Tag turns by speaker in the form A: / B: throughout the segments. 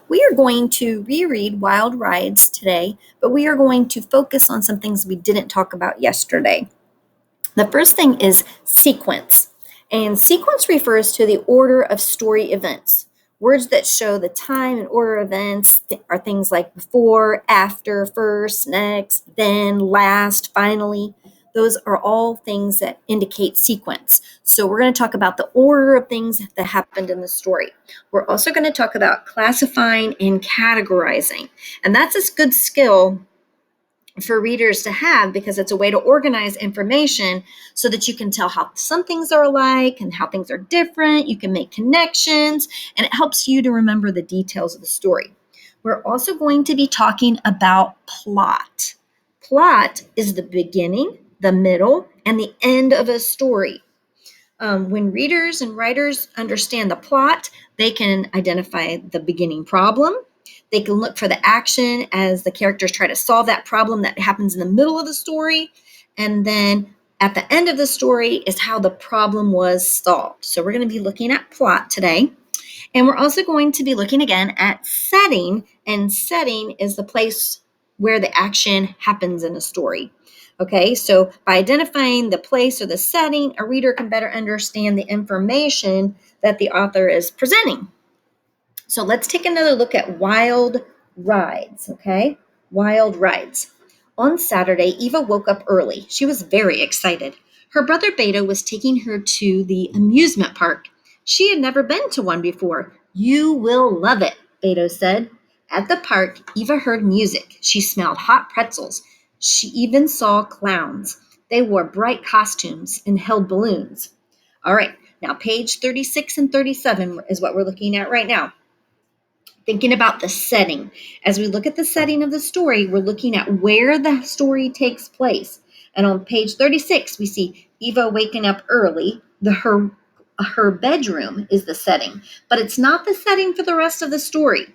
A: We are going to reread Wild Rides today, but we are going to focus on some things we didn't talk about yesterday. The first thing is sequence. And sequence refers to the order of story events. Words that show the time and order of events are things like before, after, first, next, then, last, finally. Those are all things that indicate sequence. So we're going to talk about the order of things that happened in the story. We're also going to talk about classifying and categorizing. And that's a good skill for readers to have because it's a way to organize information so that you can tell how some things are alike and how things are different. You can make connections, and it helps you to remember the details of the story. We're also going to be talking about plot. Plot is the beginning, the middle, and the end of a story. When readers and writers understand the plot, they can identify the beginning problem. They can look for the action as the characters try to solve that problem that happens in the middle of the story. And then at the end of the story is how the problem was solved. So we're going to be looking at plot today. And we're also going to be looking again at setting. And setting is the place where the action happens in a story. Okay, so by identifying the place or the setting, a reader can better understand the information that the author is presenting. So let's take another look at Wild Rides, okay? Wild Rides. On Saturday, Eva woke up early. She was very excited. Her brother Beto was taking her to the amusement park. She had never been to one before. You will love it, Beto said. At the park, Eva heard music. She smelled hot pretzels. She even saw clowns. They wore bright costumes and held balloons. All right, now page 36 and 37 is what we're looking at right now. Thinking about the setting. As we look at the setting of the story, we're looking at where the story takes place. And on page 36, we see Eva waking up early. Her bedroom is the setting, but it's not the setting for the rest of the story.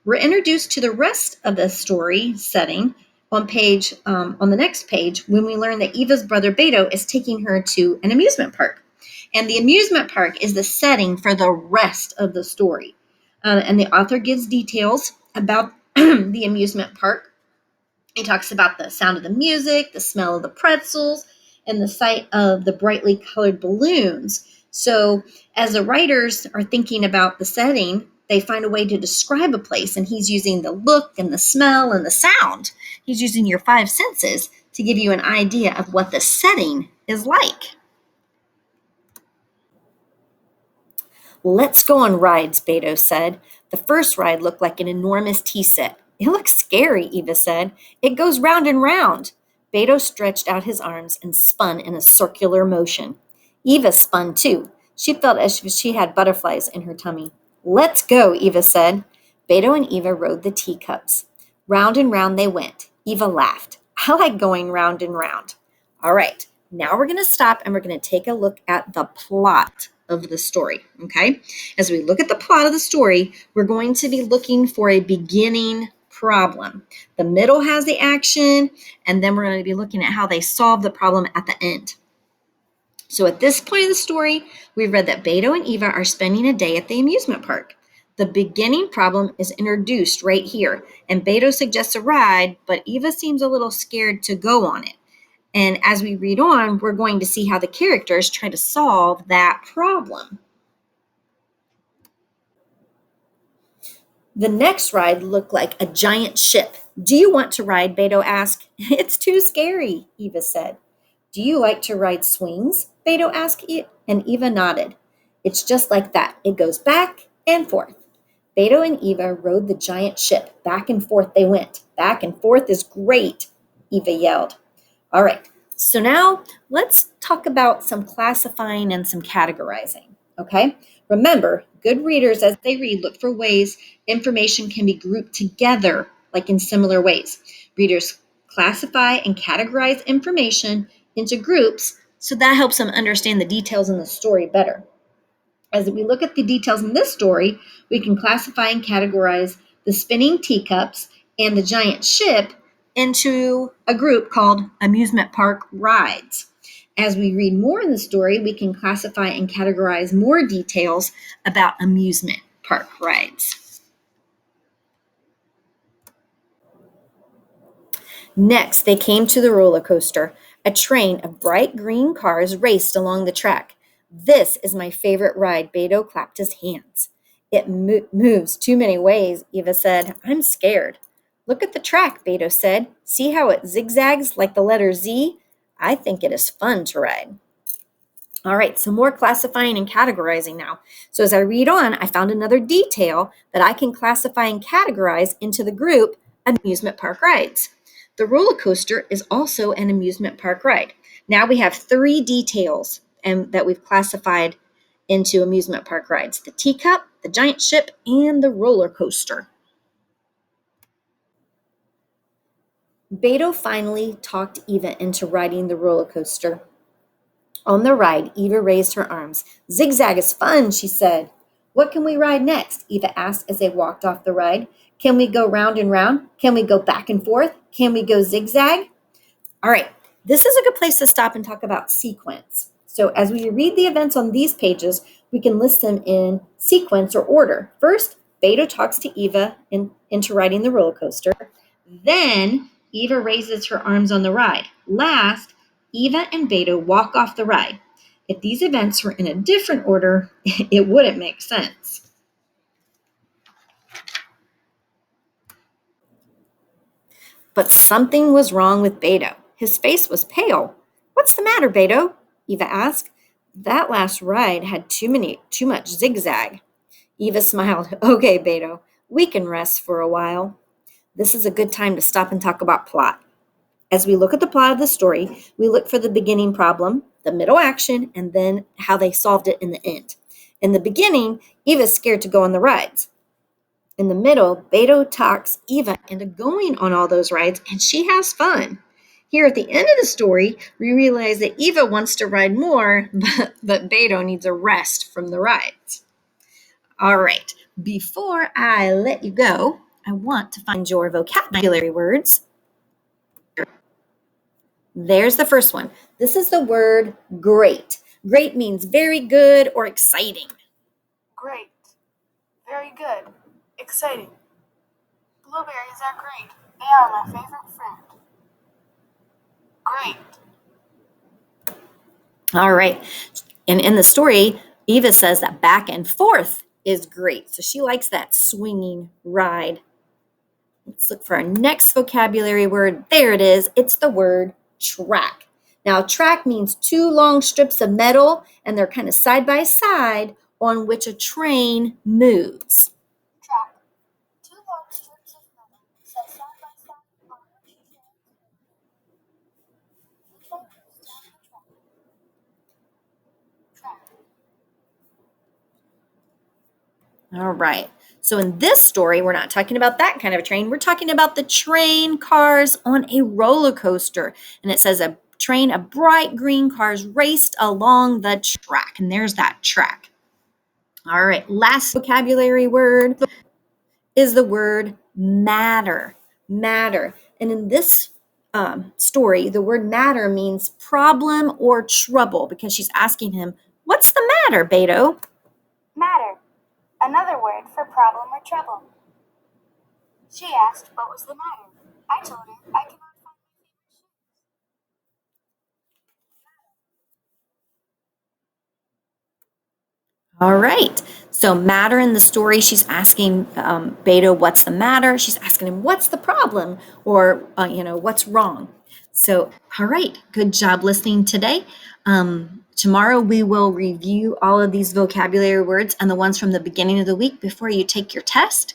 A: We're introduced to the rest of the story setting on the next page when we learn that Eva's brother Beto is taking her to an amusement park. And the amusement park is the setting for the rest of the story. And the author gives details about the amusement park. He talks about the sound of the music, the smell of the pretzels, and the sight of the brightly colored balloons. So as the writers are thinking about the setting, they find a way to describe a place, and he's using the look and the smell and the sound. He's using your five senses to give you an idea of what the setting is like. Let's go on rides, Beto said. The first ride looked like an enormous tea set. It looks scary, Eva said. It goes round and round. Beto stretched out his arms and spun in a circular motion. Eva spun too. She felt as if she had butterflies in her tummy. Let's go, Eva said. Beto and Eva rode the teacups. Round and round they went. Eva laughed. I like going round and round. All right, now we're going to stop and we're going to take a look at the plot of the story, okay? As we look at the plot of the story, we're going to be looking for a beginning problem. The middle has the action, and then we're going to be looking at how they solve the problem at the end. So at this point of the story, we've read that Beto and Eva are spending a day at the amusement park. The beginning problem is introduced right here, and Beto suggests a ride, but Eva seems a little scared to go on it. And as we read on, we're going to see how the characters try to solve that problem. The next ride looked like a giant ship. Do you want to ride? Beto asked. It's too scary, Eva said. Do you like to ride swings? Beto asked, and Eva nodded. It's just like that. It goes back and forth. Beto and Eva rode the giant ship. Back and forth they went. Back and forth is great, Eva yelled. All right, so now let's talk about some classifying and some categorizing, okay? Remember, good readers, as they read, look for ways information can be grouped together, like in similar ways. Readers classify and categorize information into groups, so that helps them understand the details in the story better. As we look at the details in this story, we can classify and categorize the spinning teacups and the giant ship into a group called amusement park rides. As we read more in the story, we can classify and categorize more details about amusement park rides. Next, they came to the roller coaster. A train of bright green cars raced along the track. This is my favorite ride, Beto clapped his hands. It moves too many ways, Eva said. I'm scared. Look at the track, Beto said. See how it zigzags like the letter Z? I think it is fun to ride. All right, some more classifying and categorizing now. So as I read on, I found another detail that I can classify and categorize into the group amusement park rides. The roller coaster is also an amusement park ride. Now we have three details that we've classified into amusement park rides: the teacup, the giant ship, and the roller coaster. Beto finally talked Eva into riding the roller coaster. On the ride, Eva raised her arms. Zigzag is fun, she said. What can we ride next? Eva asked as they walked off the ride. Can we go round and round? Can we go back and forth? Can we go zigzag? All right, this is a good place to stop and talk about sequence. So as we read the events on these pages, we can list them in sequence or order. First, Beto talks to Eva into riding the roller coaster. Then Eva raises her arms on the ride. Last, Eva and Beto walk off the ride. If these events were in a different order, it wouldn't make sense. But something was wrong with Beto. His face was pale. What's the matter, Beto? Eva asked. That last ride had too much zigzag. Eva smiled. Okay, Beto, we can rest for a while. This is a good time to stop and talk about plot. As we look at the plot of the story, we look for the beginning problem, the middle action, and then how they solved it in the end. In the beginning, Eva's scared to go on the rides. In the middle, Beto talks Eva into going on all those rides, and she has fun. Here at the end of the story, we realize that Eva wants to ride more, but Beto needs a rest from the rides. All right, before I let you go, I want to find your vocabulary words. There's the first one. This is the word great. Great means very good or exciting.
B: Great. Very good. Exciting. Blueberries are great. They are my favorite fruit. Great.
A: All right. And in the story, Eva says that back and forth is great. So she likes that swinging ride. Let's look for our next vocabulary word. There it is. It's the word track. Now, track means two long strips of metal, and they're kind of side by side on which a train moves.
B: Track. Two long strips of metal set side by side on which a train moves. The train moves down the track. Track.
A: All right. So in this story, we're not talking about that kind of a train. We're talking about the train cars on a roller coaster. And it says a train of bright green cars raced along the track. And there's that track. All right. Last vocabulary word is the word matter. Matter. And in this story, the word matter means problem or trouble, because she's asking him, what's the matter, Beto?
B: Matter. Another word for problem or trouble. She asked what was the matter. I told her I cannot find my favorite shoes.
A: All right. So matter in the story, she's asking Beto, what's the matter? She's asking him, what's the problem? Or, what's wrong? So, all right. Good job listening today. Tomorrow we will review all of these vocabulary words and the ones from the beginning of the week before you take your test.